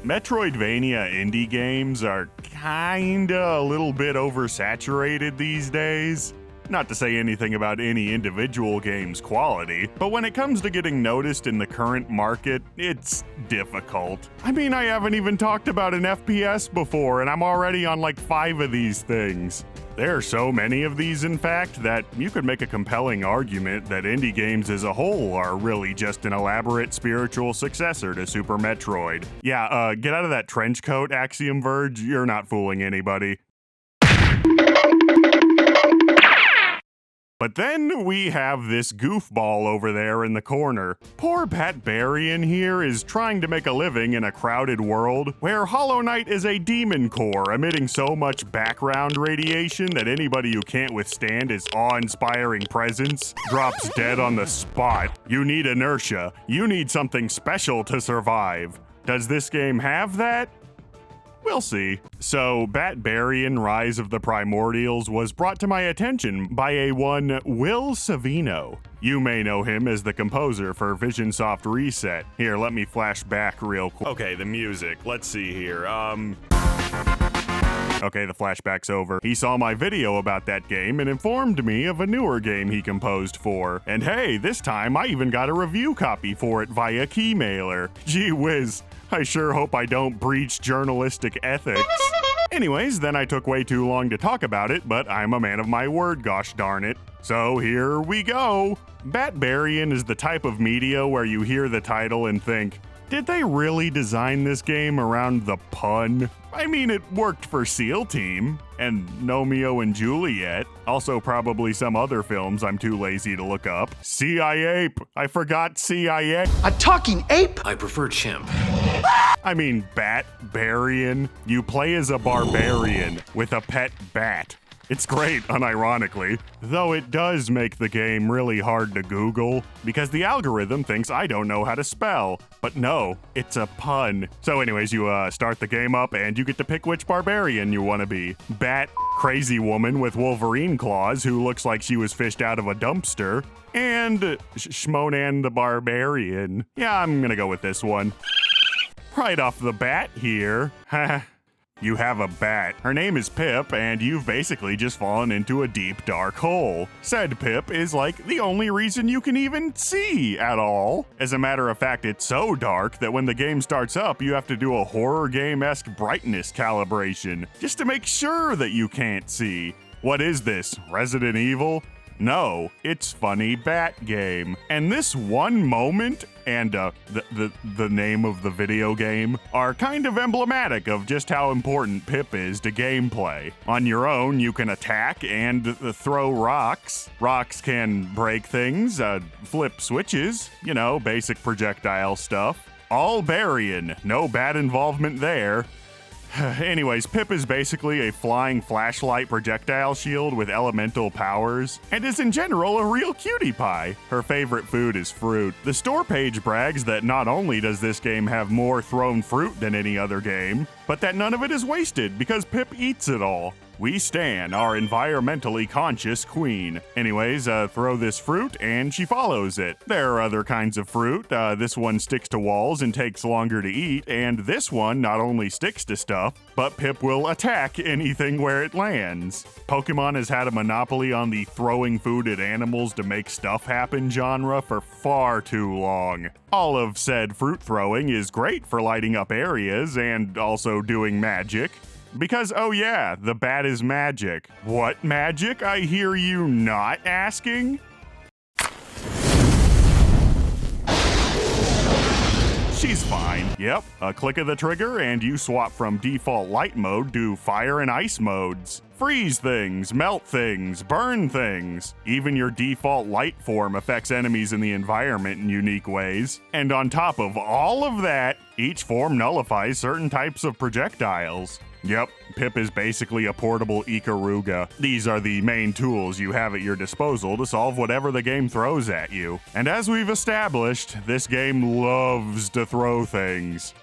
Metroidvania indie games are kinda a little bit oversaturated these days. Not to say anything about any individual game's quality, but when it comes to getting noticed in the current market, it's difficult. I mean, I haven't even talked about an FPS before, and I'm already on like 5 of these things. There are so many of these, in fact, that you could make a compelling argument that indie games as a whole are really just an elaborate spiritual successor to Super Metroid. Yeah, get out of that trench coat, Axiom Verge. You're not fooling anybody. But then we have this goofball over there in the corner. Poor Batbarian here is trying to make a living in a crowded world where Hollow Knight is a demon core emitting so much background radiation that anybody who can't withstand his awe-inspiring presence drops dead on the spot. You need inertia. You need something special to survive. Does this game have that? We'll see. So, Batbarian Rise of the Primordials was brought to my attention by a one Will Savino. You may know him as the composer for VisionSoft Reset. Here, let me flash back real quick. Okay, the music. Let's see here. Okay, the flashback's over. He saw my video about that game and informed me of a newer game he composed for. And hey, this time I even got a review copy for it via Keymailer. Gee whiz, I sure hope I don't breach journalistic ethics. Anyways, then I took way too long to talk about it, but I'm a man of my word, gosh darn it. So here we go. Batbarian is the type of media where you hear the title and think, did they really design this game around the pun? I mean, it worked for SEAL Team, and Romeo and Juliet, also probably some other films I'm too lazy to look up. CIA Ape! I forgot CIA. A talking ape? I prefer chimp. I mean, Batbarian. You play as a barbarian with a pet bat. It's great, unironically, though it does make the game really hard to Google, because the algorithm thinks I don't know how to spell. But no, it's a pun. So anyways, you start the game up and you get to pick which barbarian you want to be. Bat, crazy woman with Wolverine claws who looks like she was fished out of a dumpster, and Shmonan the Barbarian. Yeah, I'm gonna go with this one. Right off the bat here. You have a bat. Her name is Pip, and you've basically just fallen into a deep, dark hole. Said Pip is like the only reason you can even see at all. As a matter of fact, it's so dark that when the game starts up, you have to do a horror game-esque brightness calibration just to make sure that you can't see. What is this, Resident Evil? No, it's Funny Bat Game. And this one moment and the name of the video game are kind of emblematic of just how important Pip is to gameplay. On your own, you can attack and throw rocks. Rocks can break things, flip switches, you know, basic projectile stuff. All Barian, no bat involvement there. Anyways, Pip is basically a flying flashlight projectile shield with elemental powers, and is in general a real cutie pie. Her favorite food is fruit. The store page brags that not only does this game have more thrown fruit than any other game, but that none of it is wasted because Pip eats it all. We stan our environmentally conscious queen. Anyways, throw this fruit and she follows it. There are other kinds of fruit. This one sticks to walls and takes longer to eat, and this one not only sticks to stuff, but Pip will attack anything where it lands. Pokemon has had a monopoly on the throwing food at animals to make stuff happen genre for far too long. All of said fruit throwing is great for lighting up areas and also doing magic. Because, oh yeah, the bat is magic. What magic, I hear you not asking? She's fine. Yep, a click of the trigger and you swap from default light mode to fire and ice modes. Freeze things, melt things, burn things. Even your default light form affects enemies in the environment in unique ways. And on top of all of that, each form nullifies certain types of projectiles. Yep, Pip is basically a portable Ikaruga. These are the main tools you have at your disposal to solve whatever the game throws at you. And as we've established, this game loves to throw things.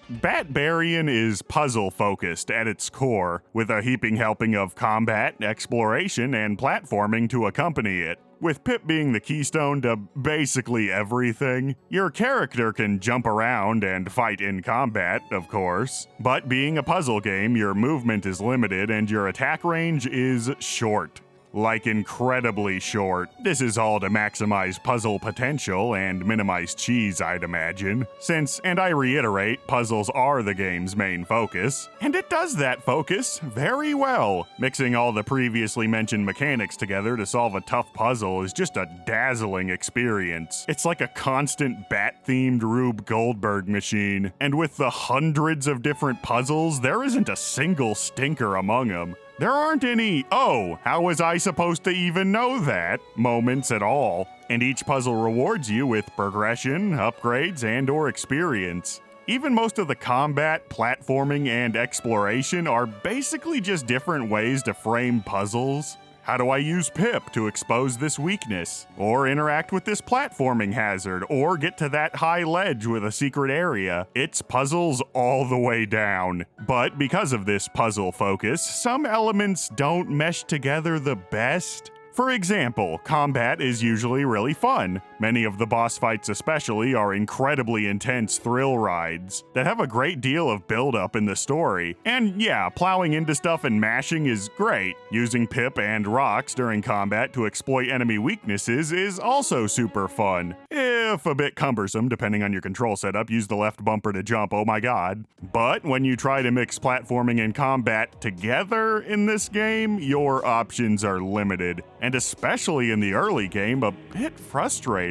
Batbarian is puzzle-focused at its core, with a heaping helping of combat, exploration, and platforming to accompany it. With Pip being the keystone to basically everything, your character can jump around and fight in combat, of course. But being a puzzle game, your movement is limited and your attack range is short. Like incredibly short. This is all to maximize puzzle potential and minimize cheese, I'd imagine. Since, and I reiterate, puzzles are the game's main focus, and it does that focus very well. Mixing all the previously mentioned mechanics together to solve a tough puzzle is just a dazzling experience. It's like a constant bat-themed Rube Goldberg machine, and with the hundreds of different puzzles, there isn't a single stinker among them. There aren't any, "Oh, how was I supposed to even know that?" moments at all, and each puzzle rewards you with progression, upgrades, and/or experience. Even most of the combat, platforming, and exploration are basically just different ways to frame puzzles. How do I use Pip to expose this weakness? Or interact with this platforming hazard? Or get to that high ledge with a secret area? It's puzzles all the way down. But because of this puzzle focus, some elements don't mesh together the best. For example, combat is usually really fun. Many of the boss fights especially are incredibly intense thrill rides that have a great deal of build-up in the story. And yeah, plowing into stuff and mashing is great. Using Pip and rocks during combat to exploit enemy weaknesses is also super fun. If a bit cumbersome depending on your control setup, use the left bumper to jump, oh my god. But when you try to mix platforming and combat together in this game, your options are limited. And especially in the early game, a bit frustrating.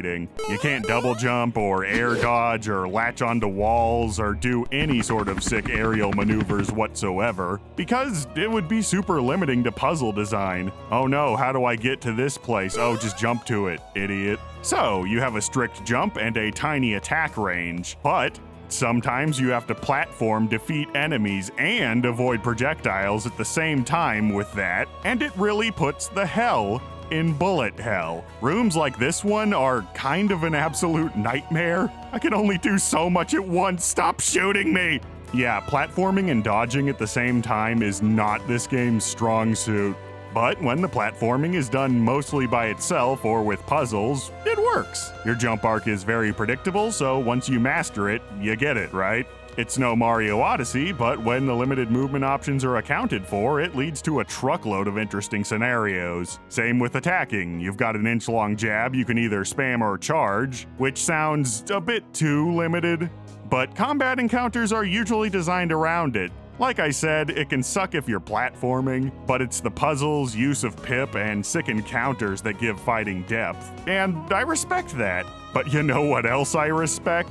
You can't double jump or air dodge or latch onto walls or do any sort of sick aerial maneuvers whatsoever, because it would be super limiting to puzzle design. Oh no, how do I get to this place? Oh, just jump to it, idiot. So, you have a strict jump and a tiny attack range, but sometimes you have to platform, defeat enemies, and avoid projectiles at the same time with that, and it really puts the hell in bullet hell. Rooms like this one are kind of an absolute nightmare. I can only do so much at once, stop shooting me! Yeah, platforming and dodging at the same time is not this game's strong suit. But when the platforming is done mostly by itself or with puzzles, it works. Your jump arc is very predictable, so once you master it, you get it, right? It's no Mario Odyssey, but when the limited movement options are accounted for, it leads to a truckload of interesting scenarios. Same with attacking. You've got an inch-long jab you can either spam or charge, which sounds a bit too limited, but combat encounters are usually designed around it. Like I said, it can suck if you're platforming, but it's the puzzles, use of Pip, and sick encounters that give fighting depth. And I respect that. But you know what else I respect?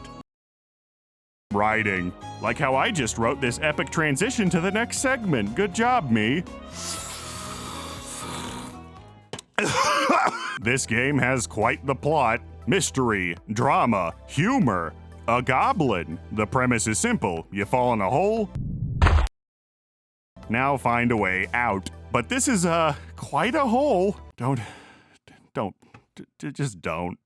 Writing. Like how I just wrote this epic transition to the next segment. Good job, me. This game has quite the plot. Mystery, drama, humor, a goblin. The premise is simple. You fall in a hole, now find a way out. But this is quite a hole. Just don't.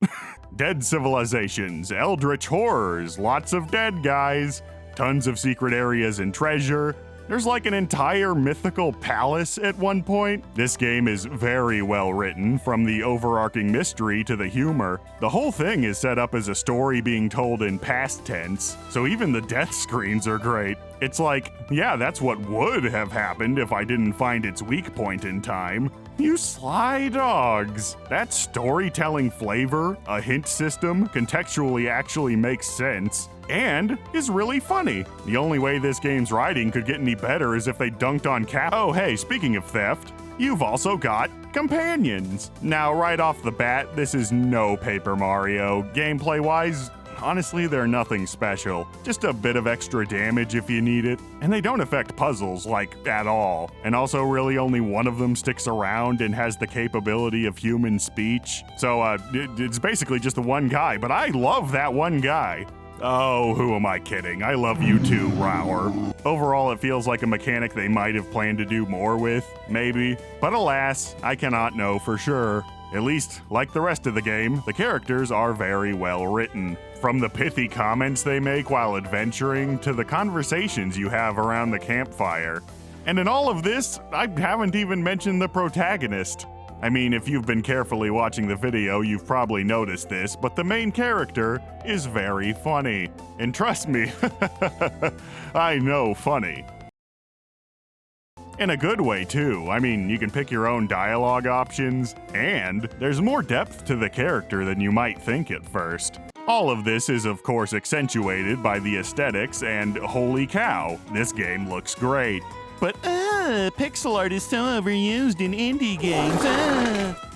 Dead civilizations, eldritch horrors, lots of dead guys, tons of secret areas and treasure. There's like an entire mythical palace at one point. This game is very well written, from the overarching mystery to the humor. The whole thing is set up as a story being told in past tense, so even the death screens are great. It's like, yeah, that's what would have happened if I didn't find its weak point in time. You sly dogs. That storytelling flavor, a hint system, contextually actually makes sense, and is really funny. The only way this game's writing could get any better is if they dunked on Oh hey, speaking of theft, you've also got companions. Now right off the bat, this is no Paper Mario. Gameplay-wise, honestly, they're nothing special. Just a bit of extra damage if you need it. And they don't affect puzzles, like, at all. And also, really only one of them sticks around and has the capability of human speech. So, it's basically just the one guy, but I love that one guy. Oh, who am I kidding? I love you too, Rower. Overall, it feels like a mechanic they might have planned to do more with, maybe. But alas, I cannot know for sure. At least, like the rest of the game, the characters are very well written. From the pithy comments they make while adventuring to the conversations you have around the campfire. And in all of this, I haven't even mentioned the protagonist. I mean, if you've been carefully watching the video, you've probably noticed this, but the main character is very funny. And trust me, I know funny. In a good way, too. I mean, you can pick your own dialogue options, and there's more depth to the character than you might think at first. All of this is, of course, accentuated by the aesthetics, and holy cow, this game looks great. But, pixel art is so overused in indie games,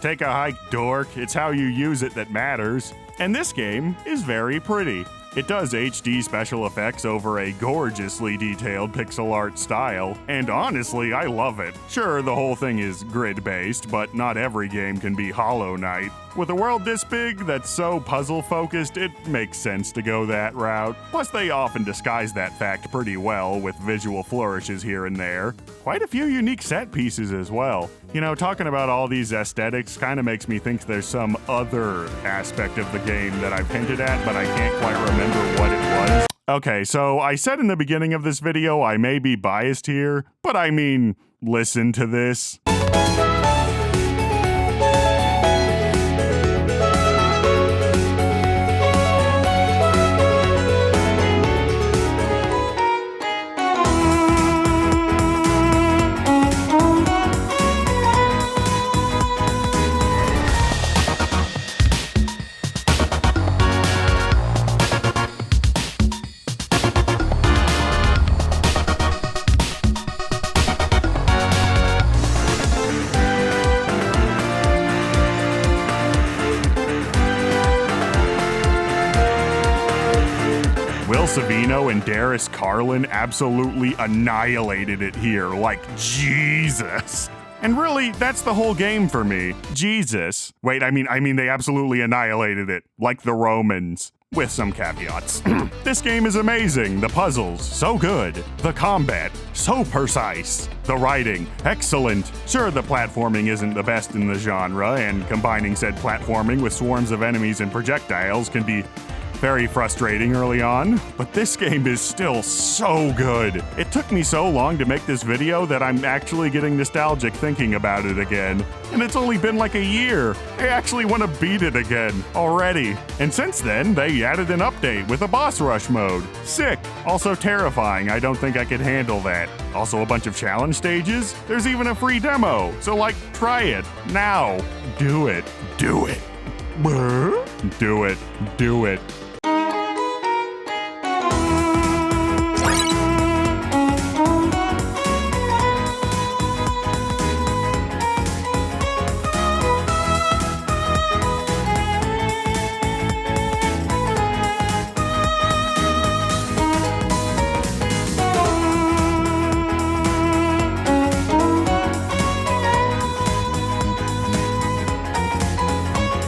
Take a hike, dork. It's how you use it that matters. And this game is very pretty. It does HD special effects over a gorgeously detailed pixel art style, and honestly, I love it. Sure, the whole thing is grid-based, but not every game can be Hollow Knight. With a world this big that's so puzzle-focused, it makes sense to go that route. Plus, they often disguise that fact pretty well with visual flourishes here and there. Quite a few unique set pieces as well. You know, talking about all these aesthetics kind of makes me think there's some other aspect of the game that I've hinted at, but I can't quite remember what it was. Okay, so I said in the beginning of this video I may be biased here, but I mean, listen to this. Savino and Darius Carlin absolutely annihilated it here, like Jesus. And really, that's the whole game for me. Jesus. Wait, I mean they absolutely annihilated it, like the Romans. With some caveats. This game is amazing. The puzzles, so good. The combat, so precise. The writing, excellent. Sure, the platforming isn't the best in the genre, and combining said platforming with swarms of enemies and projectiles can be very frustrating early on, but this game is still so good. It took me so long to make this video that I'm actually getting nostalgic thinking about it again. And it's only been like a year. I actually want to beat it again already. And since then, they added an update with a boss rush mode. Sick. Also terrifying. I don't think I could handle that. Also a bunch of challenge stages. There's even a free demo. So like, try it now. Do it. Do it. Do it. Do it.